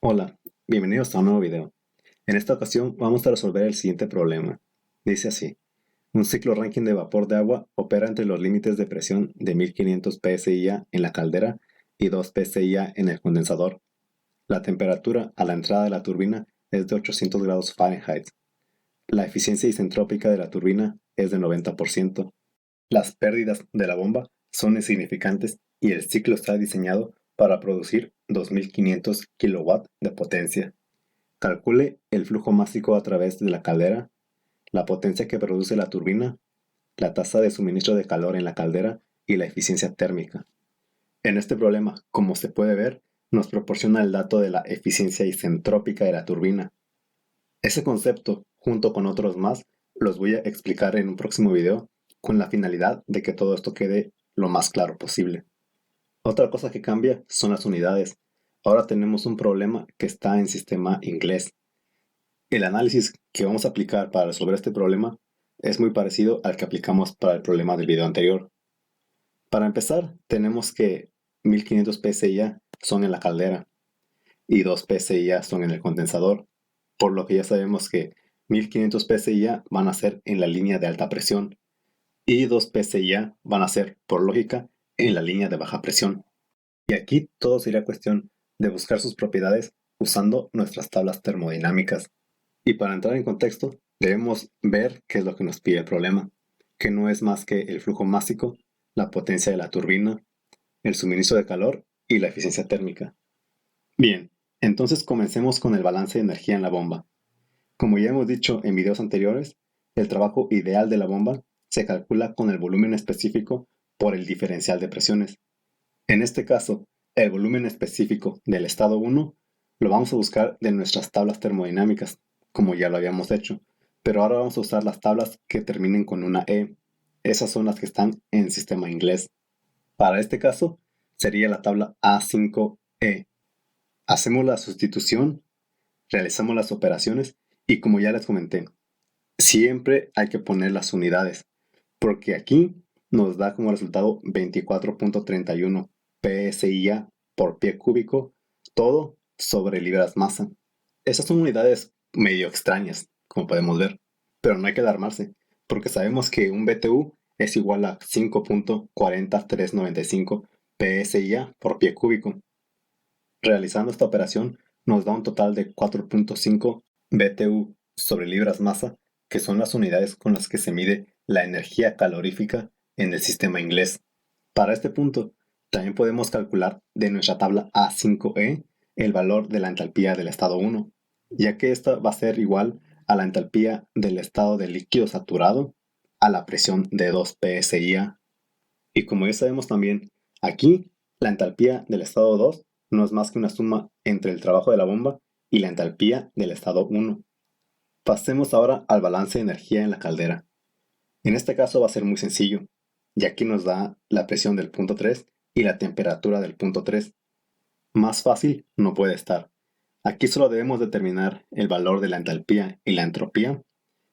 Hola, bienvenidos a un nuevo video. En esta ocasión vamos a resolver el siguiente problema. Dice así: un ciclo Rankine de vapor de agua opera entre los límites de presión de 1500 psi-A en la caldera y 2 psi-A en el condensador. La temperatura a la entrada de la turbina es de 800 grados Fahrenheit. La eficiencia isentrópica de la turbina es de 90%. Las pérdidas de la bomba son insignificantes y el ciclo está diseñado para producir 2500 kW de potencia. Calcule el flujo másico a través de la caldera, la potencia que produce la turbina, la tasa de suministro de calor en la caldera y la eficiencia térmica. En este problema, como se puede ver, nos proporciona el dato de la eficiencia isentrópica de la turbina. Ese concepto, junto con otros más, los voy a explicar en un próximo video con la finalidad de que todo esto quede lo más claro posible. Otra cosa que cambia son las unidades. Ahora tenemos un problema que está en sistema inglés. El análisis que vamos a aplicar para resolver este problema es muy parecido al que aplicamos para el problema del video anterior. Para empezar, tenemos que 1500 psi-A son en la caldera y 2 psi-A son en el condensador, por lo que ya sabemos que 1500 psi-A van a ser en la línea de alta presión y 2 psi-A van a ser, por lógica, en la línea de baja presión. Y aquí todo sería cuestión de buscar sus propiedades usando nuestras tablas termodinámicas. Y para entrar en contexto, debemos ver qué es lo que nos pide el problema, que no es más que el flujo másico, la potencia de la turbina, el suministro de calor y la eficiencia térmica. Bien, entonces comencemos con el balance de energía en la bomba. Como ya hemos dicho en videos anteriores, el trabajo ideal de la bomba se calcula con el volumen específico por el diferencial de presiones. En este caso, el volumen específico del estado 1 lo vamos a buscar de nuestras tablas termodinámicas, como ya lo habíamos hecho, pero ahora vamos a usar las tablas que terminen con una E. Esas son las que están en sistema inglés. Para este caso, sería la tabla A5E. Hacemos la sustitución, realizamos las operaciones y como ya les comenté, siempre hay que poner las unidades, porque aquí nos da como resultado 24.31 psi-A por pie cúbico, todo sobre libras masa. Esas son unidades medio extrañas, como podemos ver, pero no hay que alarmarse, porque sabemos que un BTU es igual a 5.40395 psi-A por pie cúbico. Realizando esta operación nos da un total de 4.5 BTU sobre libras masa, que son las unidades con las que se mide la energía calorífica en el sistema inglés. Para este punto, también podemos calcular de nuestra tabla A5E el valor de la entalpía del estado 1, ya que esta va a ser igual a la entalpía del estado de líquido saturado a la presión de 2 psi-A. Y como ya sabemos también, aquí la entalpía del estado 2 no es más que una suma entre el trabajo de la bomba y la entalpía del estado 1. Pasemos ahora al balance de energía en la caldera. En este caso va a ser muy sencillo, ya que nos da la presión del punto 3 y la temperatura del punto 3. Más fácil no puede estar. Aquí solo debemos determinar el valor de la entalpía y la entropía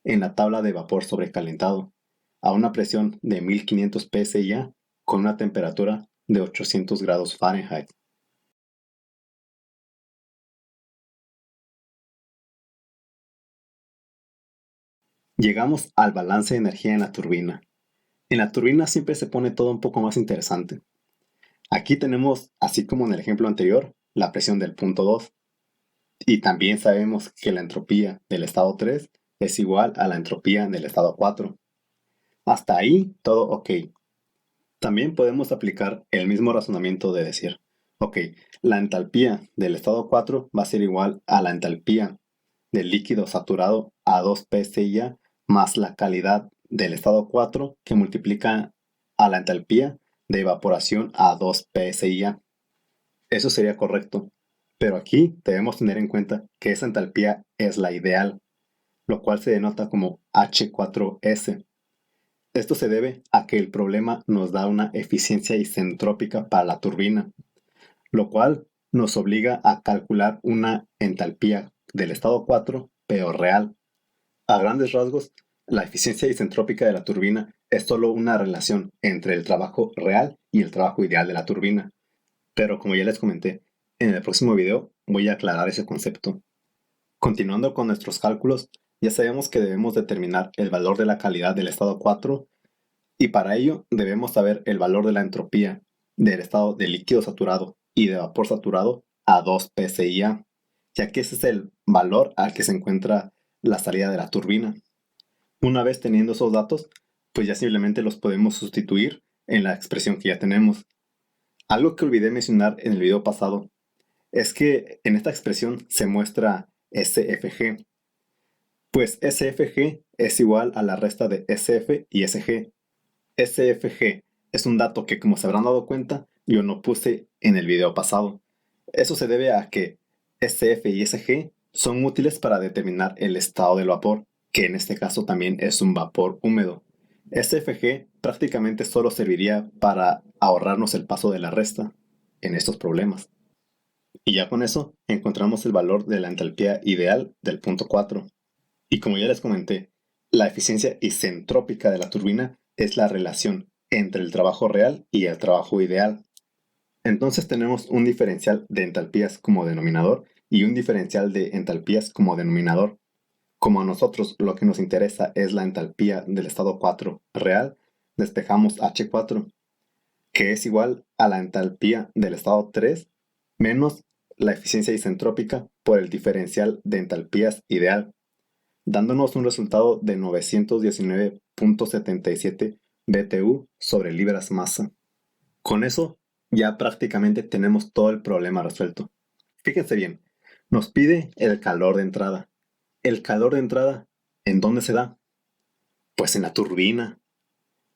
en la tabla de vapor sobrecalentado a una presión de 1500 psi-A con una temperatura de 800 grados Fahrenheit. Llegamos al balance de energía en la turbina. En la turbina siempre se pone todo un poco más interesante. Aquí tenemos, así como en el ejemplo anterior, la presión del punto 2. Y también sabemos que la entropía del estado 3 es igual a la entropía del estado 4. Hasta ahí todo ok. También podemos aplicar el mismo razonamiento de decir, ok, la entalpía del estado 4 va a ser igual a la entalpía del líquido saturado a 2 psi-A más la calidad del estado 4 que multiplica a la entalpía de evaporación a 2 psi-A. Eso sería correcto, pero aquí debemos tener en cuenta que esa entalpía es la ideal, lo cual se denota como H4S. Esto se debe a que el problema nos da una eficiencia isentrópica para la turbina, lo cual nos obliga a calcular una entalpía del estado 4, pero real. A grandes rasgos, la eficiencia isentrópica de la turbina es solo una relación entre el trabajo real y el trabajo ideal de la turbina. Pero como ya les comenté, en el próximo video voy a aclarar ese concepto. Continuando con nuestros cálculos, ya sabemos que debemos determinar el valor de la calidad del estado 4 y para ello debemos saber el valor de la entropía del estado de líquido saturado y de vapor saturado a 2 psi-A, ya que ese es el valor al que se encuentra la salida de la turbina. Una vez teniendo esos datos, pues ya simplemente los podemos sustituir en la expresión que ya tenemos. Algo que olvidé mencionar en el video pasado es que en esta expresión se muestra SFG, pues SFG es igual a la resta de SF y SG. SFG es un dato que, como se habrán dado cuenta, yo no puse en el video pasado. Eso se debe a que SF y SG son útiles para determinar el estado del vapor, que en este caso también es un vapor húmedo. SFG prácticamente solo serviría para ahorrarnos el paso de la resta en estos problemas. Y ya con eso encontramos el valor de la entalpía ideal del punto 4. Y como ya les comenté, la eficiencia isentrópica de la turbina es la relación entre el trabajo real y el trabajo ideal. Entonces tenemos un diferencial de entalpías como denominador y un diferencial de entalpías como denominador. Como a nosotros lo que nos interesa es la entalpía del estado 4 real, despejamos H4, que es igual a la entalpía del estado 3 menos la eficiencia isentrópica por el diferencial de entalpías ideal, dándonos un resultado de 919.77 BTU sobre libras masa. Con eso ya prácticamente tenemos todo el problema resuelto. Fíjense bien, nos pide el calor de entrada. ¿El calor de entrada en dónde se da? Pues en la turbina.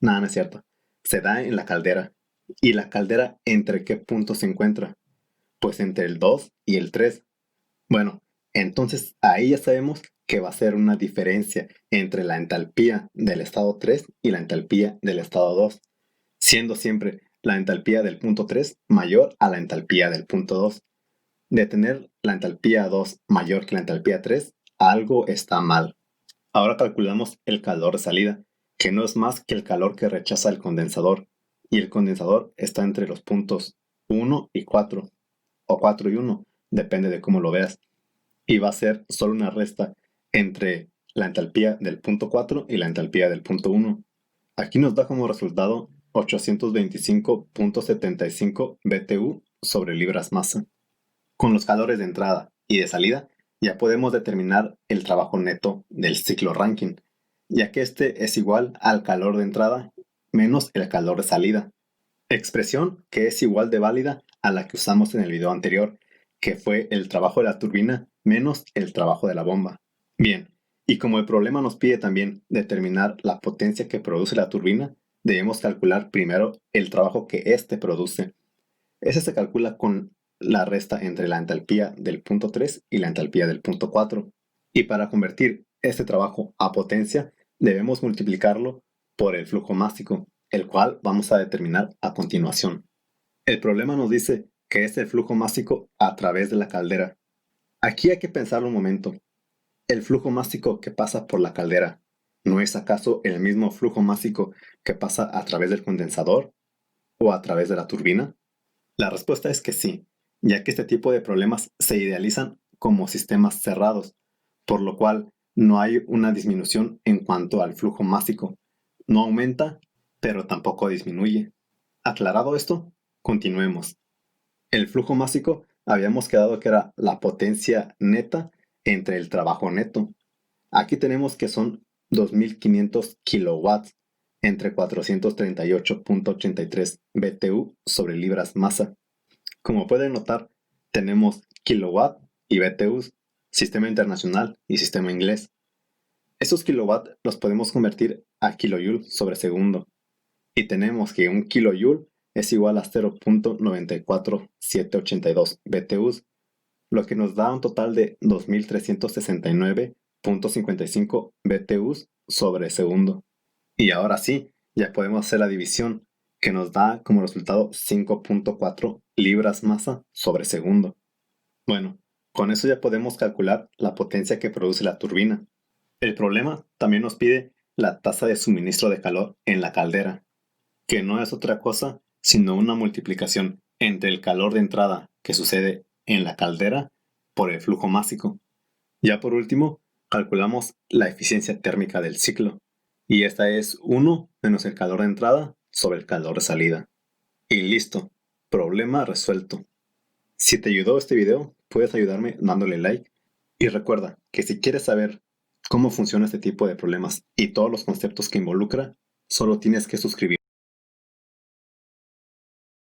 Nada, no es cierto. Se da en la caldera. ¿Y la caldera entre qué puntos se encuentra? Pues entre el 2 y el 3. Bueno, entonces ahí ya sabemos que va a ser una diferencia entre la entalpía del estado 3 y la entalpía del estado 2, siendo siempre la entalpía del punto 3 mayor a la entalpía del punto 2. De tener la entalpía 2 mayor que la entalpía 3, algo está mal. Ahora calculamos el calor de salida, que no es más que el calor que rechaza el condensador, y el condensador está entre los puntos 1 y 4, o 4 y 1, depende de cómo lo veas, y va a ser solo una resta entre la entalpía del punto 4 y la entalpía del punto 1. Aquí nos da como resultado 825.75 BTU sobre libras masa. Con los calores de entrada y de salida, ya podemos determinar el trabajo neto del ciclo Rankine, ya que este es igual al calor de entrada menos el calor de salida. Expresión que es igual de válida a la que usamos en el video anterior, que fue el trabajo de la turbina menos el trabajo de la bomba. Bien, y como el problema nos pide también determinar la potencia que produce la turbina, debemos calcular primero el trabajo que éste produce. Ese se calcula con la resta entre la entalpía del punto 3 y la entalpía del punto 4. Y para convertir este trabajo a potencia, debemos multiplicarlo por el flujo másico, el cual vamos a determinar a continuación. El problema nos dice que es el flujo másico a través de la caldera. Aquí hay que pensarlo un momento. ¿El flujo másico que pasa por la caldera no es acaso el mismo flujo másico que pasa a través del condensador o a través de la turbina? La respuesta es que sí, ya que este tipo de problemas se idealizan como sistemas cerrados, por lo cual no hay una disminución en cuanto al flujo másico. No aumenta, pero tampoco disminuye. Aclarado esto, continuemos. El flujo másico habíamos quedado que era la potencia neta entre el trabajo neto. Aquí tenemos que son 2500 kilowatts entre 438.83 BTU sobre libras masa. Como pueden notar, tenemos kilowatt y BTUs, sistema internacional y sistema inglés. Estos kilowatts los podemos convertir a kilojoule sobre segundo. Y tenemos que un kilojoule es igual a 0.94782 BTUs, lo que nos da un total de 2369.55 BTUs sobre segundo. Y ahora sí, ya podemos hacer la división, que nos da como resultado 5.4 libras masa sobre segundo. Bueno, con eso ya podemos calcular la potencia que produce la turbina. El problema también nos pide la tasa de suministro de calor en la caldera, que no es otra cosa sino una multiplicación entre el calor de entrada que sucede en la caldera por el flujo másico. Ya por último, calculamos la eficiencia térmica del ciclo, y esta es 1 menos el calor de entrada sobre el calor de salida. Y listo, problema resuelto. Si te ayudó este video, puedes ayudarme dándole like. Y recuerda que si quieres saber cómo funciona este tipo de problemas y todos los conceptos que involucra, solo tienes que suscribirte.